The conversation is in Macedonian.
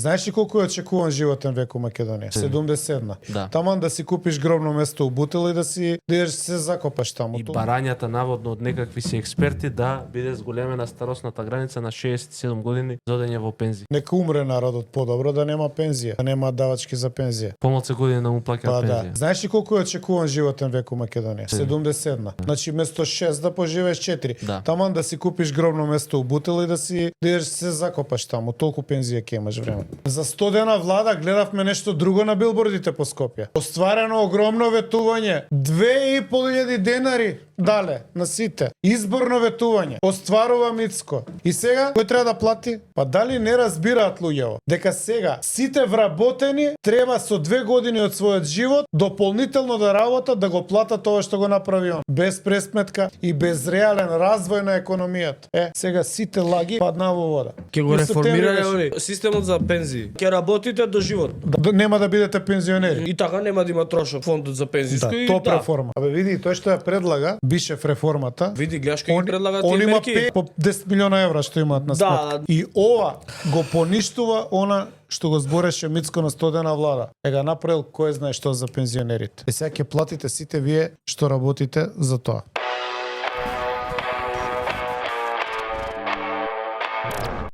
Знаеш ли колку е очекуван животен век у Македонија? 71. Да. Таман да си купиш гробно место у Бутел и да си идеш се закопаш таму. И барањата наводно од некакви си експерти да биде зголемена старосната граница на 67 години за одење во пензија. Нека умре народот подобро да нема пензија, да нема давачки за пензија. Помалку години да му плаќаат Па да. пензија. Знаеш ли колку е очекуван животен век у Македонија? 71. Значи место 6 да поживееш 4. Да. Таман да си купиш гробно место у Бутел и да си идеш се закопаш таму. Толку пензија ќе имаш време. За 100 дена влада гледавме нешто друго на билбордите по Скопје. Остварено огромно ветување. 2500 денари дале на сите. Изборно ветување. Остварува Мицко. И сега кој треба да плати? Па дали не разбираат луѓево дека сега сите вработени треба со 2 години од својот живот дополнително да работат да го платат тоа што го направи он. Без пресметка и без реален развој на економијата. Сега сите лаги паднаа во вода. Ќе го И септември реформирале беше. они системот за пензии. Ќе работите до живот. Нема да бидете пензионери. И така нема да има трошок фондот за пензиско и топ реформа. Абе види, тој што ја предлага, Бишев реформата. Види, гледаш кој ги предлагаат Он тие има мерки. по 10 милиона евра што имаат на сметка. Да. И ова го поништува она што го збореше Мицко на 100 дена влада. Ега направил кој знае што за пензионерите. И сега ќе платите сите вие што работите за тоа.